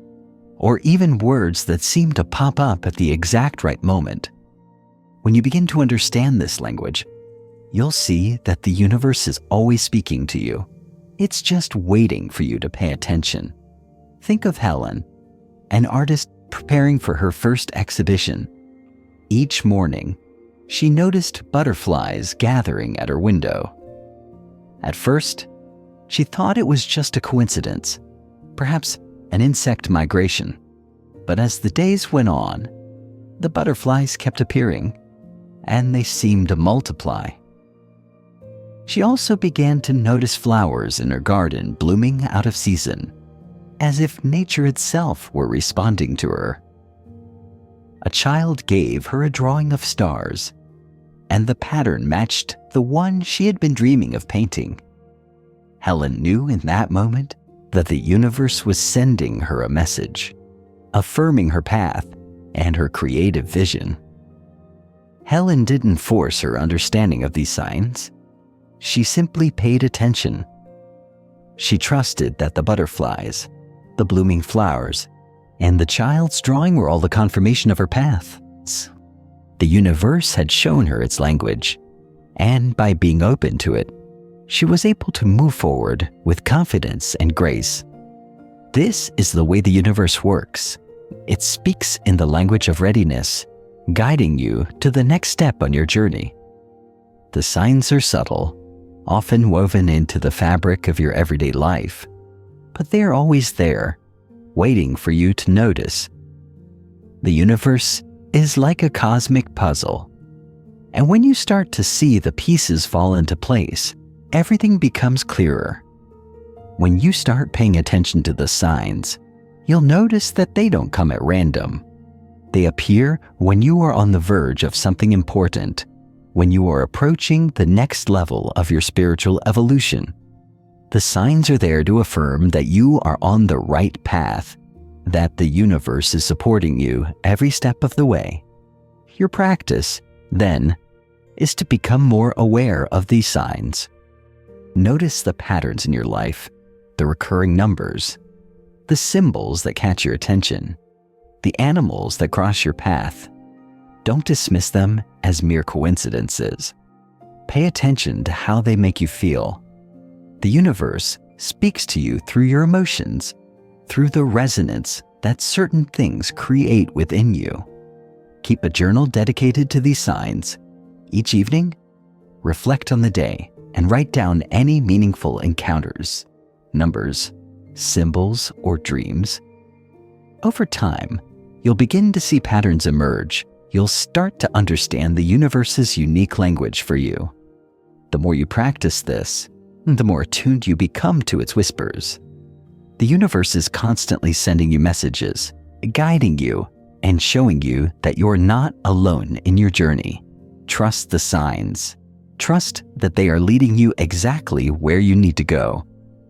or even words that seem to pop up at the exact right moment. When you begin to understand this language, you'll see that the universe is always speaking to you. It's just waiting for you to pay attention. Think of Helen, an artist preparing for her first exhibition. Each morning, she noticed butterflies gathering at her window. At first, she thought it was just a coincidence, perhaps an insect migration. But as the days went on, the butterflies kept appearing, and they seemed to multiply. She also began to notice flowers in her garden blooming out of season, as if nature itself were responding to her. A child gave her a drawing of stars, and the pattern matched the one she had been dreaming of painting. Helen knew in that moment that the universe was sending her a message, affirming her path and her creative vision. Helen didn't force her understanding of these signs. She simply paid attention. She trusted that the butterflies, the blooming flowers, and the child's drawing were all the confirmation of her path. The universe had shown her its language, and by being open to it, she was able to move forward with confidence and grace. This is the way the universe works. It speaks in the language of readiness, guiding you to the next step on your journey. The signs are subtle, often woven into the fabric of your everyday life, but they are always there, waiting for you to notice. The universe is like a cosmic puzzle, and when you start to see the pieces fall into place, everything becomes clearer. When you start paying attention to the signs, you'll notice that they don't come at random. They appear when you are on the verge of something important, when you are approaching the next level of your spiritual evolution. The signs are there to affirm that you are on the right path, that the universe is supporting you every step of the way. Your practice, then, is to become more aware of these signs. Notice the patterns in your life, the recurring numbers, the symbols that catch your attention, the animals that cross your path. Don't dismiss them as mere coincidences. Pay attention to how they make you feel. The universe speaks to you through your emotions, through the resonance that certain things create within you. Keep a journal dedicated to these signs. Each evening, reflect on the day and write down any meaningful encounters, numbers, symbols, or dreams. Over time, you'll begin to see patterns emerge. You'll start to understand the universe's unique language for you. The more you practice this, the more attuned you become to its whispers. The universe is constantly sending you messages, guiding you, and showing you that you're not alone in your journey. Trust the signs. Trust that they are leading you exactly where you need to go.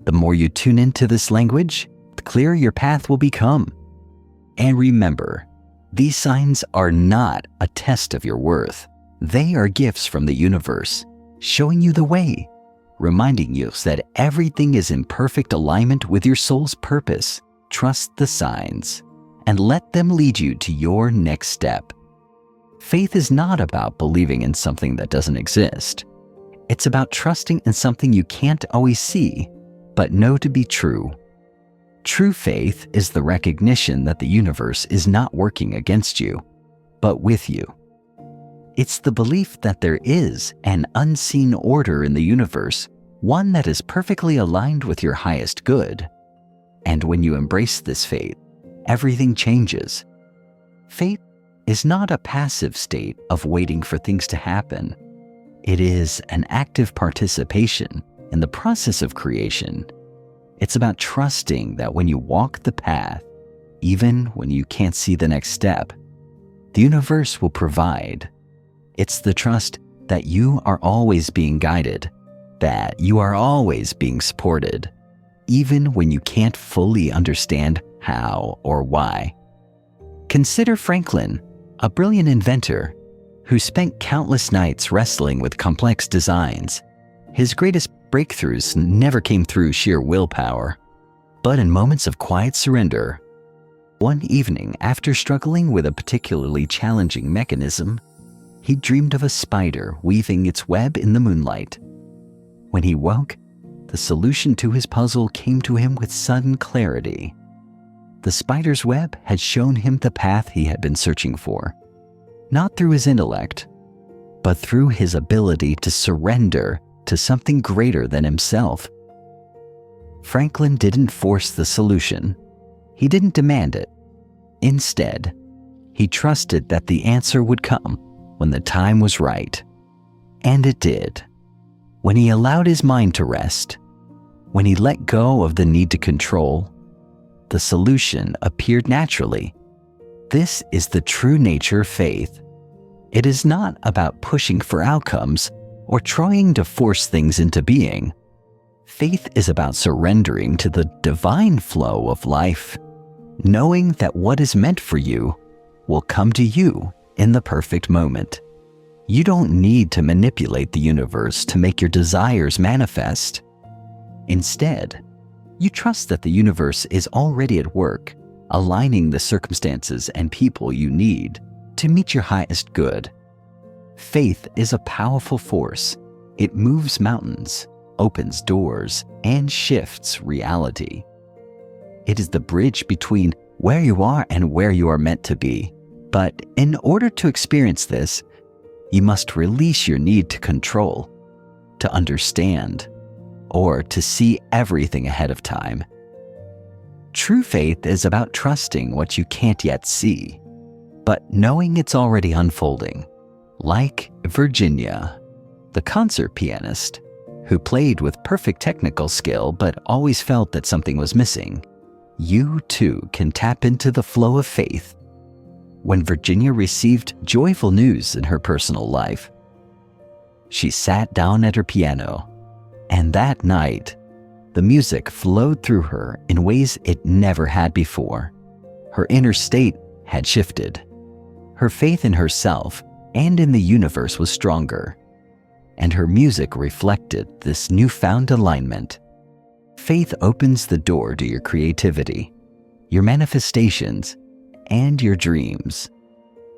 The more you tune into this language, the clearer your path will become. And remember, these signs are not a test of your worth. They are gifts from the universe, showing you the way, reminding you that everything is in perfect alignment with your soul's purpose. Trust the signs and let them lead you to your next step. Faith is not about believing in something that doesn't exist. It's about trusting in something you can't always see, but know to be true. True faith is the recognition that the universe is not working against you, but with you. It's the belief that there is an unseen order in the universe, one that is perfectly aligned with your highest good. And when you embrace this faith, everything changes. Faith is not a passive state of waiting for things to happen. It is an active participation in the process of creation. It's about trusting that when you walk the path, even when you can't see the next step, the universe will provide. It's the trust that you are always being guided, that you are always being supported, even when you can't fully understand how or why. Consider Franklin, a brilliant inventor who spent countless nights wrestling with complex designs. His greatest breakthroughs never came through sheer willpower, but in moments of quiet surrender. One evening, after struggling with a particularly challenging mechanism, he dreamed of a spider weaving its web in the moonlight. When he woke, the solution to his puzzle came to him with sudden clarity. The spider's web had shown him the path he had been searching for, not through his intellect, but through his ability to surrender to something greater than himself. Franklin didn't force the solution. He didn't demand it. Instead, he trusted that the answer would come when the time was right. And it did. When he allowed his mind to rest, when he let go of the need to control, the solution appeared naturally. This is the true nature of faith. It is not about pushing for outcomes or trying to force things into being. Faith is about surrendering to the divine flow of life, knowing that what is meant for you will come to you in the perfect moment. You don't need to manipulate the universe to make your desires manifest. Instead, you trust that the universe is already at work, aligning the circumstances and people you need to meet your highest good. Faith is a powerful force. It moves mountains, opens doors, and shifts reality. It is the bridge between where you are and where you are meant to be. But in order to experience this, you must release your need to control, to understand, or to see everything ahead of time. True faith is about trusting what you can't yet see, but knowing it's already unfolding. Like Virginia, the concert pianist, who played with perfect technical skill but always felt that something was missing, you too can tap into the flow of faith. When Virginia received joyful news in her personal life, she sat down at her piano, and that night, the music flowed through her in ways it never had before. Her inner state had shifted. Her faith in herself and in the universe was stronger, and her music reflected this newfound alignment. Faith opens the door to your creativity, your manifestations, and your dreams.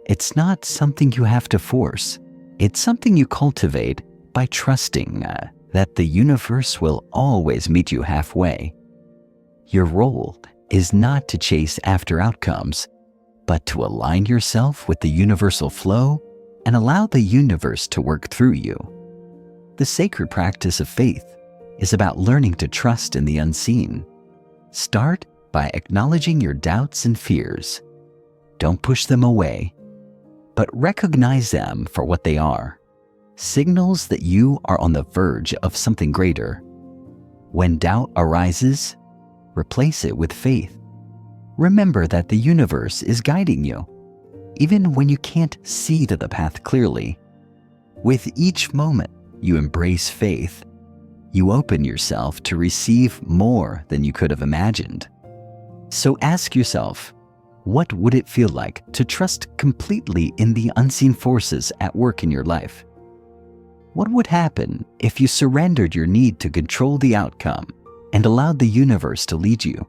It's not something you have to force. It's something you cultivate by trusting that the universe will always meet you halfway. Your role is not to chase after outcomes, but to align yourself with the universal flow and allow the universe to work through you. The sacred practice of faith is about learning to trust in the unseen. Start by acknowledging your doubts and fears. Don't push them away, but recognize them for what they are. Signals that you are on the verge of something greater. When doubt arises, replace it with faith. Remember that the universe is guiding you, even when you can't see to the path clearly. With each moment you embrace faith, you open yourself to receive more than you could have imagined. So ask yourself, What would it feel like to trust completely in the unseen forces at work in your life? What would happen if you surrendered your need to control the outcome and allowed the universe to lead you?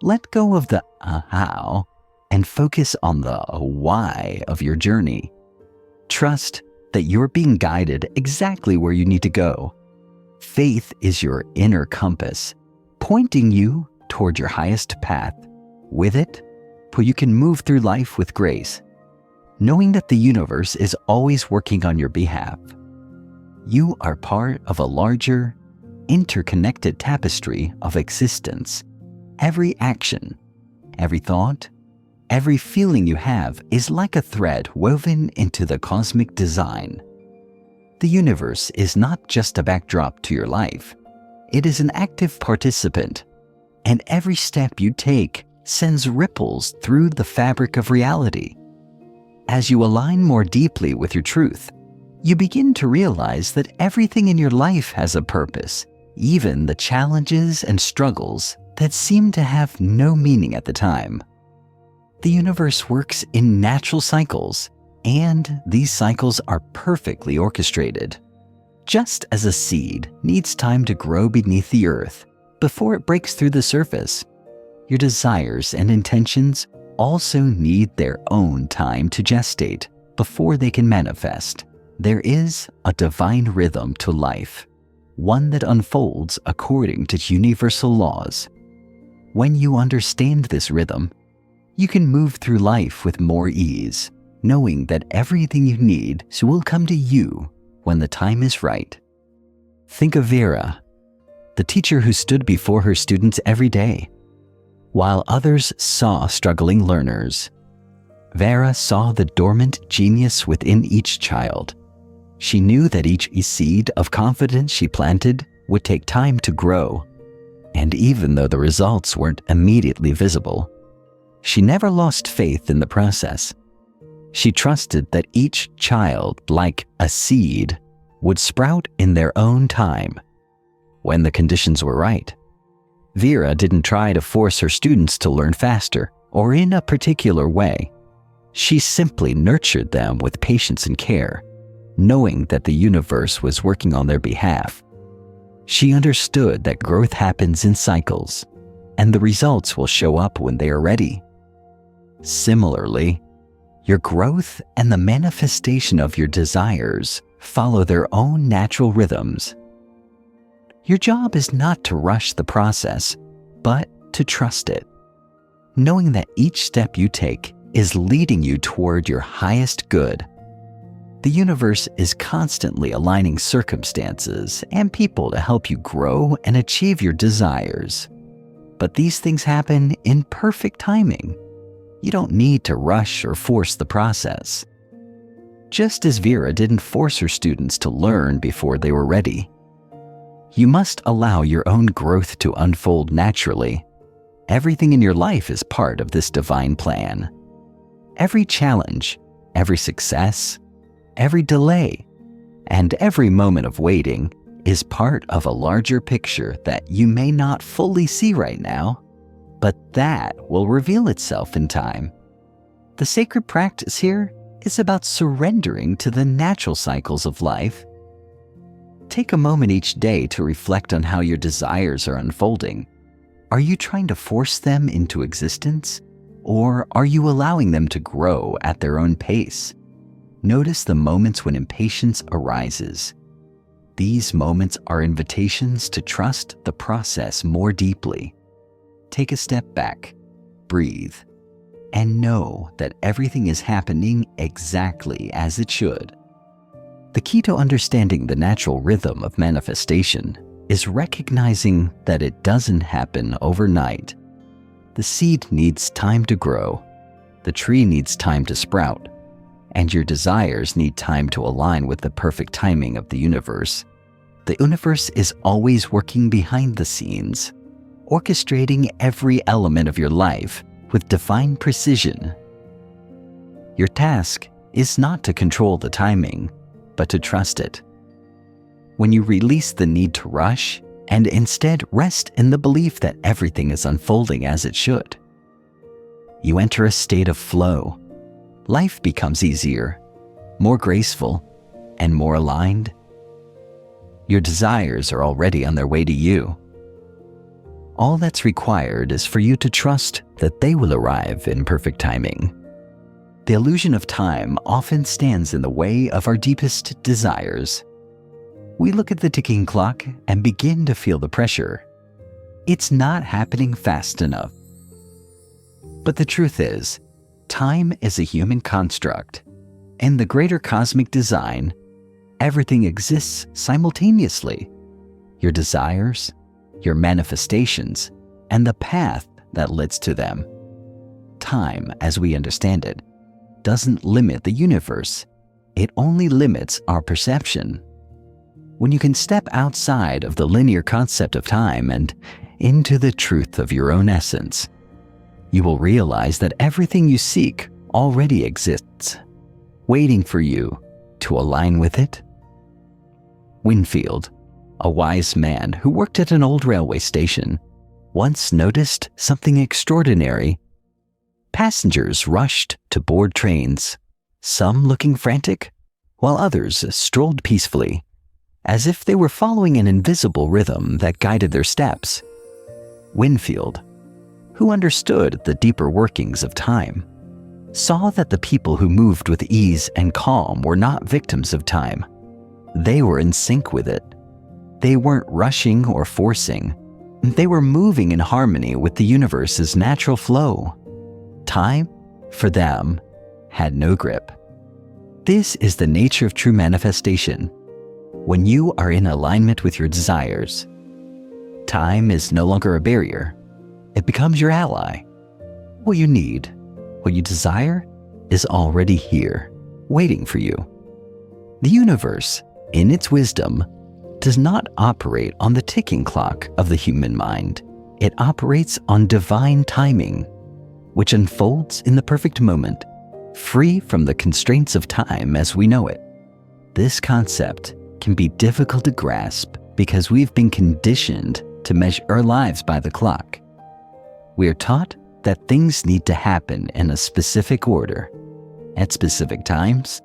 Let go of the how and focus on the why of your journey. Trust that you're being guided exactly where you need to go. Faith is your inner compass, pointing you toward your highest path. With it, you can move through life with grace, knowing that the universe is always working on your behalf. You are part of a larger, interconnected tapestry of existence. Every action, every thought, every feeling you have is like a thread woven into the cosmic design. The universe is not just a backdrop to your life. It is an active participant, and every step you take sends ripples through the fabric of reality. As you align more deeply with your truth, you begin to realize that everything in your life has a purpose, even the challenges and struggles that seem to have no meaning at the time. The universe works in natural cycles, and these cycles are perfectly orchestrated. Just as a seed needs time to grow beneath the earth before it breaks through the surface, your desires and intentions also need their own time to gestate before they can manifest. There is a divine rhythm to life, one that unfolds according to universal laws. When you understand this rhythm, you can move through life with more ease, knowing that everything you need will come to you when the time is right. Think of Vera, the teacher who stood before her students every day. While others saw struggling learners, Vera saw the dormant genius within each child. She knew that each seed of confidence she planted would take time to grow, and even though the results weren't immediately visible, she never lost faith in the process. She trusted that each child, like a seed, would sprout in their own time, when the conditions were right. Vera didn't try to force her students to learn faster or in a particular way. She simply nurtured them with patience and care, knowing that the universe was working on their behalf. She understood that growth happens in cycles, and the results will show up when they are ready. Similarly, your growth and the manifestation of your desires follow their own natural rhythms. Your job is not to rush the process, but to trust it, knowing that each step you take is leading you toward your highest good. The universe is constantly aligning circumstances and people to help you grow and achieve your desires. But these things happen in perfect timing. You don't need to rush or force the process. Just as Vera didn't force her students to learn before they were ready, you must allow your own growth to unfold naturally. Everything in your life is part of this divine plan. Every challenge, every success, every delay, and every moment of waiting is part of a larger picture that you may not fully see right now, but that will reveal itself in time. The sacred practice here is about surrendering to the natural cycles of life. Take a moment each day to reflect on how your desires are unfolding. Are you trying to force them into existence, or are you allowing them to grow at their own pace? Notice the moments when impatience arises. These moments are invitations to trust the process more deeply. Take a step back, breathe, and know that everything is happening exactly as it should. The key to understanding the natural rhythm of manifestation is recognizing that it doesn't happen overnight. The seed needs time to grow, the tree needs time to sprout, and your desires need time to align with the perfect timing of the universe. The universe is always working behind the scenes, orchestrating every element of your life with divine precision. Your task is not to control the timing, but to trust it. When you release the need to rush and instead rest in the belief that everything is unfolding as it should, you enter a state of flow. Life becomes easier, more graceful, and more aligned. Your desires are already on their way to you. All that's required is for you to trust that they will arrive in perfect timing. The illusion of time often stands in the way of our deepest desires. We look at the ticking clock and begin to feel the pressure. It's not happening fast enough. But the truth is, time is a human construct. In the greater cosmic design, everything exists simultaneously. Your desires, your manifestations, and the path that leads to them. Time, as we understand it, doesn't limit the universe. It only limits our perception. When you can step outside of the linear concept of time and into the truth of your own essence, you will realize that everything you seek already exists, waiting for you to align with it. Winfield, a wise man who worked at an old railway station, once noticed something extraordinary. Passengers rushed to board trains, some looking frantic, while others strolled peacefully, as if they were following an invisible rhythm that guided their steps. Winfield, who understood the deeper workings of time, saw that the people who moved with ease and calm were not victims of time. They were in sync with it. They weren't rushing or forcing. They were moving in harmony with the universe's natural flow. Time, for them, had no grip. This is the nature of true manifestation. When you are in alignment with your desires, time is no longer a barrier. It becomes your ally. What you need, what you desire, is already here, waiting for you. The universe, in its wisdom, does not operate on the ticking clock of the human mind. It operates on divine timing, which unfolds in the perfect moment, free from the constraints of time as we know it. This concept can be difficult to grasp because we've been conditioned to measure our lives by the clock. We are taught that things need to happen in a specific order, at specific times.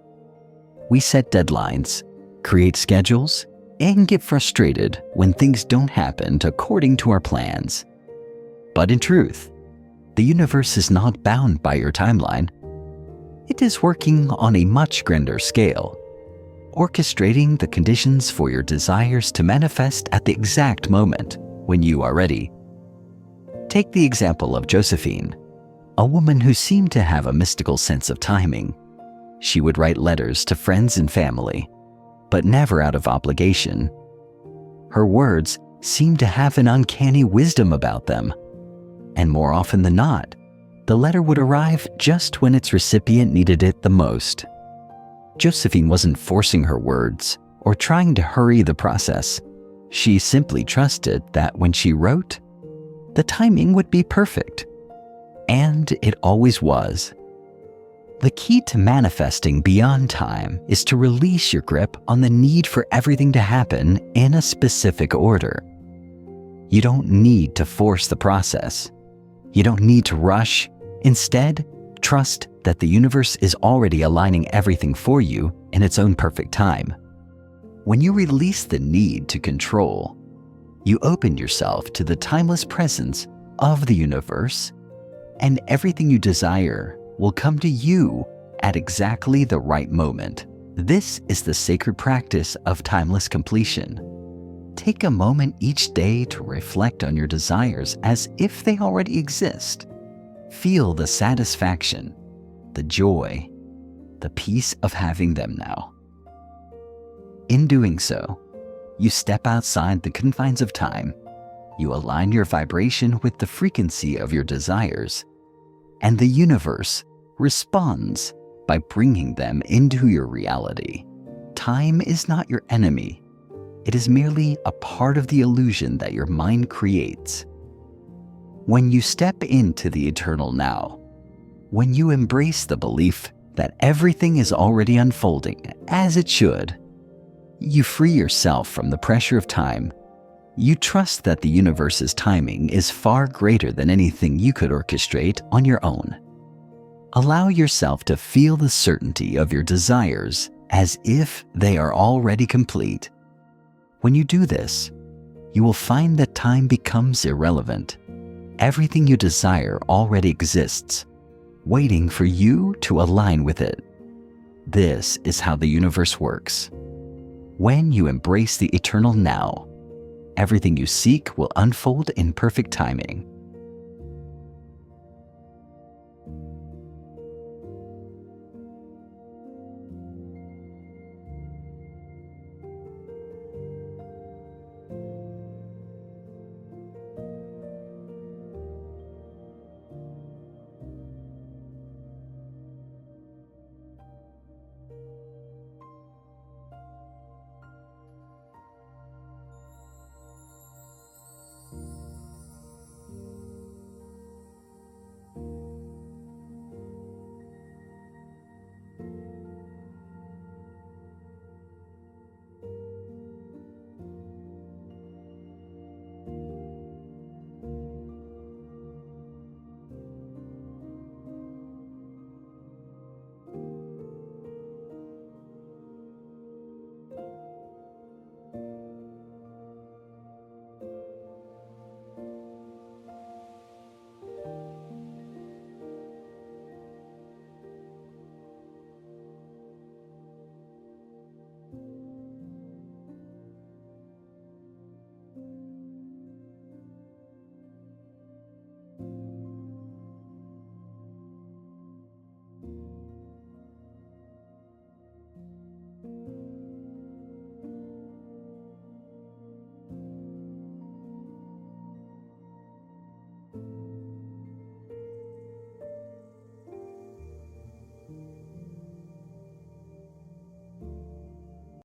We set deadlines, create schedules, and get frustrated when things don't happen according to our plans. But in truth, the universe is not bound by your timeline. It is working on a much grander scale, orchestrating the conditions for your desires to manifest at the exact moment when you are ready. Take the example of Josephine, a woman who seemed to have a mystical sense of timing. She would write letters to friends and family, but never out of obligation. Her words seemed to have an uncanny wisdom about them, and more often than not, the letter would arrive just when its recipient needed it the most. Josephine wasn't forcing her words or trying to hurry the process. She simply trusted that when she wrote, the timing would be perfect. And it always was. The key to manifesting beyond time is to release your grip on the need for everything to happen in a specific order. You don't need to force the process. You don't need to rush. Instead, trust that the universe is already aligning everything for you in its own perfect time. When you release the need to control, you open yourself to the timeless presence of the universe, and everything you desire will come to you at exactly the right moment. This is the sacred practice of timeless completion. Take a moment each day to reflect on your desires as if they already exist. Feel the satisfaction, the joy, the peace of having them now. In doing so, you step outside the confines of time. You align your vibration with the frequency of your desires, and the universe responds by bringing them into your reality. Time is not your enemy. It is merely a part of the illusion that your mind creates. When you step into the eternal now, when you embrace the belief that everything is already unfolding as it should, you free yourself from the pressure of time. You trust that the universe's timing is far greater than anything you could orchestrate on your own. Allow yourself to feel the certainty of your desires as if they are already complete. When you do this, you will find that time becomes irrelevant. Everything you desire already exists, waiting for you to align with it. This is how the universe works. When you embrace the eternal now, everything you seek will unfold in perfect timing.